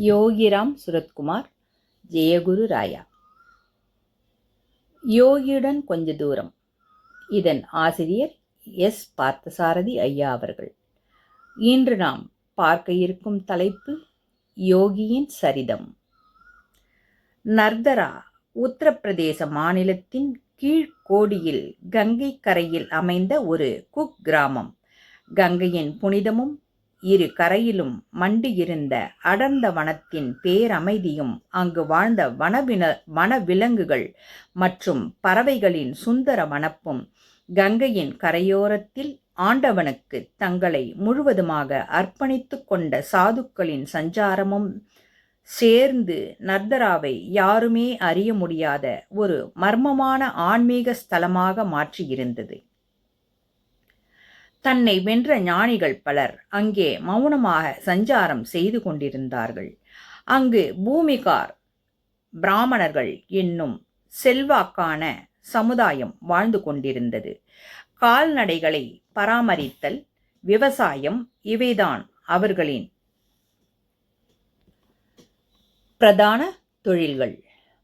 யோகிராம் சுரத்குமார், ஜெயகுரு ராயா. யோகியுடன் கொஞ்ச தூரம். இதன் ஆசிரியர் எஸ். பார்த்தசாரதி ஐயா அவர்கள். இன்று நாம் பார்க்க இருக்கும் தலைப்பு யோகியின் சரிதம். நர்தரா உத்தரப்பிரதேச மாநிலத்தின் கீழ்கோடியில் கங்கை கரையில் அமைந்த ஒரு குக் கிராமம். கங்கையின் புனிதமும் இரு கரையிலும் மண்டியிருந்த அடர்ந்த வனத்தின் பேரமைதியும் அங்கு வாழ்ந்த வனவிலங்குகள் மற்றும் பறவைகளின் சுந்தர வனப்பும் கங்கையின் கரையோரத்தில் ஆண்டவனுக்கு தங்களை முழுவதுமாக அர்ப்பணித்து கொண்ட சாதுக்களின் சஞ்சாரமும் சேர்ந்து நர்தராவை யாருமே அறிய முடியாத ஒரு மர்மமான ஆன்மீக ஸ்தலமாக மாற்றியிருந்தது. தன்னை வென்ற ஞானிகள் பலர் அங்கே மௌனமாக சஞ்சாரம் செய்து கொண்டிருந்தார்கள். அங்கு பூமிகார் பிராமணர்கள் என்னும் செல்வாக்கான சமுதாயம் வாழ்ந்து கொண்டிருந்தது. கால்நடைகளை பராமரித்தல், விவசாயம் இவைதான் அவர்களின் பிரதான தொழில்கள்.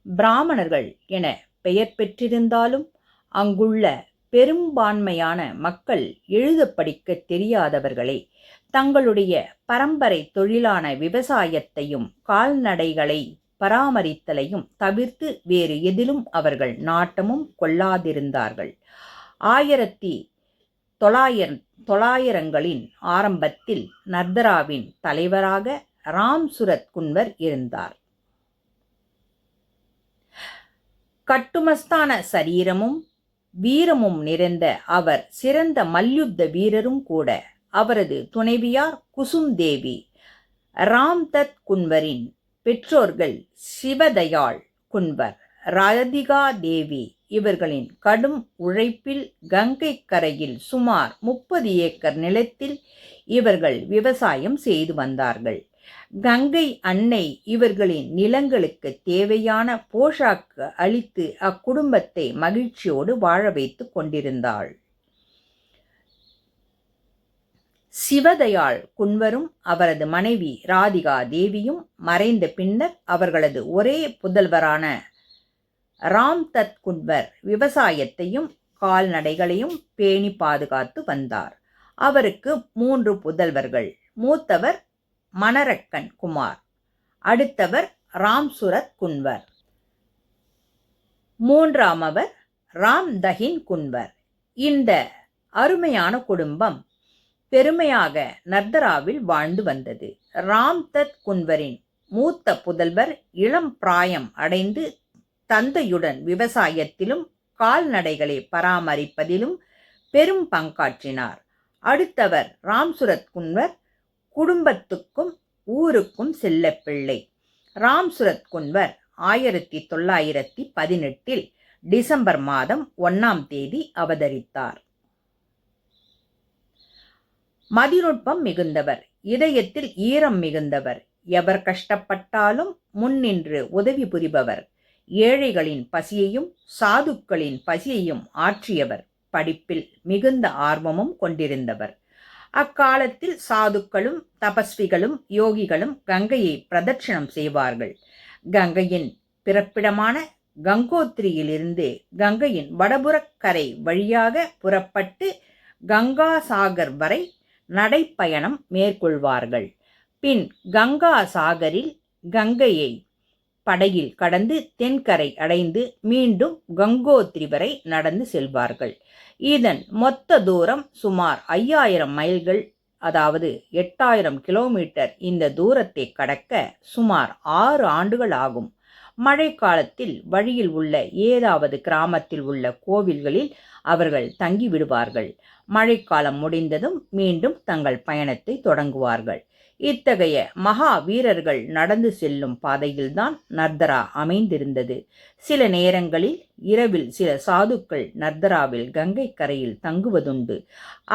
பிராமணர்கள் என பெயர் பெற்றிருந்தாலும் அங்குள்ள பெரும்பான்மையான மக்கள் எழுத படிக்க தெரியாதவர்களே. தங்களுடைய பரம்பரை தொழிலான விவசாயத்தையும் கால்நடைகளை பராமரித்தலையும் தவிர்த்து வேறு எதிலும் அவர்கள் நாட்டமும் கொள்ளாதிருந்தார்கள். 1900களின் ஆரம்பத்தில் நர்தராவின் தலைவராக ராம் சுரத் குன்வர் இருந்தார். கட்டுமஸ்தான சரீரமும் வீரமும் நிறைந்த அவர் சிறந்த மல்யுத்த வீரரும் கூட. அவரது துணைவியார் குசும் தேவி. ராம்தத் குன்வரின் பெற்றோர்கள் சிவதயாள் குன்வர், ராதிகா தேவி. இவர்களின் கடும் உழைப்பில் கங்கை கரையில் சுமார் 30 ஏக்கர் நிலத்தில் இவர்கள் விவசாயம் செய்து வந்தார்கள். கங்கை அன்னை இவர்களின் நிலங்களுக்கு தேவையான போஷாக்கு அளித்து அக்குடும்பத்தை மகிழ்ச்சியோடு வாழ வைத்து கொண்டிருந்தாள். சிவதயாள் குன்வரும் அவரது மனைவி ராதிகா தேவியும் மறைந்த பின்னர் அவர்களது ஒரே புதல்வரான ராம்தத் குன்வர் விவசாயத்தையும் கால்நடைகளையும் பேணி பாதுகாத்து வந்தார். அவருக்கு 3 புதல்வர்கள். மூத்தவர் மனரக்கன் குமார், அடுத்தவர் ராம்சுரத் குன்வர், மூன்றாமவர் ராம்தஹின் குன்வர். இந்த அருமையான குடும்பம் பெருமையாக நர்தராவில் வாழ்ந்து வந்தது. ராம்தத் குன்வரின் மூத்த புதல்வர் இளம் பிராயம் அடைந்து தந்தையுடன் விவசாயத்திலும் கால்நடைகளை பராமரிப்பதிலும் பெரும் பங்காற்றினார். அடுத்தவர் ராம்சுரத் குன்வர் குடும்பத்துக்கும் ஊருக்கும் செல்ல பிள்ளை. ராம்சுரத் குன்வர் 1918 டிசம்பர் மாதம் 1 அவதரித்தார். மதிநுட்பம் மிகுந்தவர், இதயத்தில் ஈரம் மிகுந்தவர், எவர் கஷ்டப்பட்டாலும் முன்னின்று உதவி புரிபவர், ஏழைகளின் பசியையும் சாதுக்களின் பசியையும் ஆற்றியவர், படிப்பில் மிகுந்த ஆர்வமும் கொண்டிருந்தவர். அக்காலத்தில் சாதுக்களும் தபஸ்விகளும் யோகிகளும் கங்கையை பிரதட்சணம் செய்வார்கள். கங்கையின் பிறப்பிடமான கங்கோத்திரியிலிருந்து கங்கையின் வடபுறக் கரை வழியாக புறப்பட்டு கங்கா சாகர் வரை நடைப்பயணம் மேற்கொள்வார்கள். பின் கங்கா சாகரில் கங்கையை படகில் கடந்து தென்கரை அடைந்து மீண்டும் கங்கோத்திரி வரை நடந்து செல்வார்கள். இதன் மொத்த தூரம் சுமார் 5000 மைல்கள், அதாவது 8000 கிலோமீட்டர். இந்த தூரத்தை கடக்க சுமார் 6 ஆண்டுகள் ஆகும். மழை காலத்தில் வழியில் உள்ள ஏதாவது கிராமத்தில் உள்ள கோவில்களில் அவர்கள் தங்கிவிடுவார்கள். மழைக்காலம் முடிந்ததும் மீண்டும் தங்கள் பயணத்தை தொடங்குவார்கள். இத்தகைய மகா வீரர்கள் நடந்து செல்லும் பாதையில்தான் நர்தரா அமைந்திருந்தது. சில நேரங்களில் இரவில் சில சாதுக்கள் நர்தராவில் கங்கை கரையில் தங்குவதுண்டு.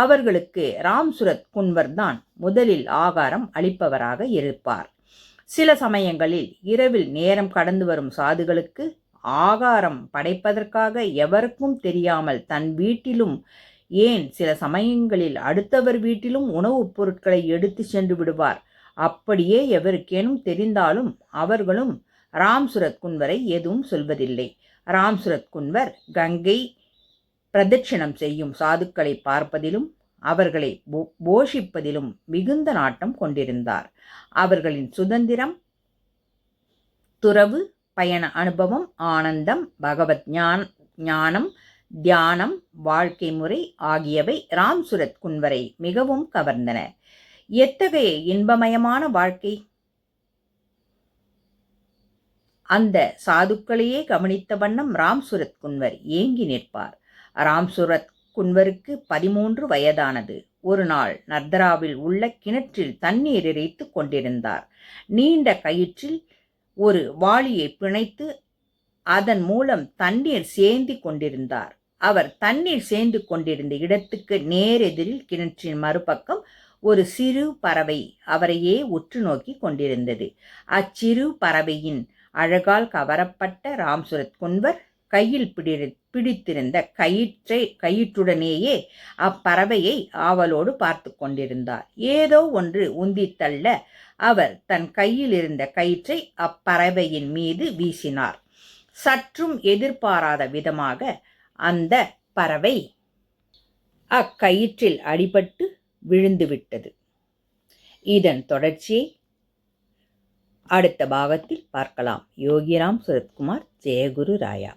அவர்களுக்கு ராம்சுரத் குன்வர் தான் முதலில் ஆகாரம் அளிப்பவராக இருப்பார். சில சமயங்களில் இரவில் நேரம் கடந்து வரும் சாதுகளுக்கு ஆகாரம் படைப்பதற்காக எவருக்கும் தெரியாமல் தன் வீட்டிலும் ஏன் சில சமயங்களில் அடுத்தவர் வீட்டிலும் உணவுப் பொருட்களை எடுத்து சென்று விடுவார். அப்படியே எவருக்கேனும் தெரிந்தாலும் அவர்களும் ராம் சூரத் குன்வரை எதுவும் சொல்வதில்லை. ராம் சூரத் குன்வர் கங்கை பிரதட்சிணம் செய்யும் சாதுக்களை பார்ப்பதிலும் அவர்களை போஷிப்பதிலும் மிகுந்த நாட்டம் கொண்டிருந்தார். அவர்களின் சுதந்திரம், துறவு, பயண அனுபவம், ஆனந்தம், பகவத் ஞானம், தியானம், வாழ்க்கை முறை ஆகியவை ராம் சூரத் குன்வரை மிகவும் கவர்ந்தன. எத்தகைய இன்பமயமான வாழ்க்கை! அந்த சாதுக்களையே கவனித்த வண்ணம் ராம் சூரத் குன்வர் ஏங்கி நிற்பார். ராம் சூரத் குன்வருக்கு 13 வயதானது. ஒரு நாள் நர்தராவில் உள்ள கிணற்றில் தண்ணீர் இறைத்து கொண்டிருந்தார். நீண்ட கயிற்றில் ஒரு வாளியை பிணைத்து அதன் மூலம் தண்ணீர் சேந்தி கொண்டிருந்தார். அவர் தண்ணீர் சேர்ந்து கொண்டிருந்த இடத்துக்கு நேரெதிரில் கிணற்றின் மறுபக்கம் ஒரு சிறு பறவை அவரையே உற்று நோக்கி கொண்டிருந்தது. அச்சிறு பறவையின் அழகால் கவரப்பட்ட ராம் சூரத் குன்வர் கையில் பிடித்திருந்த கயிற்றுடனேயே அப்பறவையை ஆவலோடு பார்த்து கொண்டிருந்தார். ஏதோ ஒன்று உந்தி தள்ள அவர் தன் கையில் இருந்த கயிற்றை அப்பறவையின் மீது வீசினார். சற்றும் எதிர்பாராத விதமாக அந்த பறவை அக்கயிற்றில் அடிபட்டு விழுந்துவிட்டது. இதன் தொடர்ச்சியை அடுத்த பாகத்தில் பார்க்கலாம். யோகிராம் சுரத்குமார். ஜெயகுரு ராயா.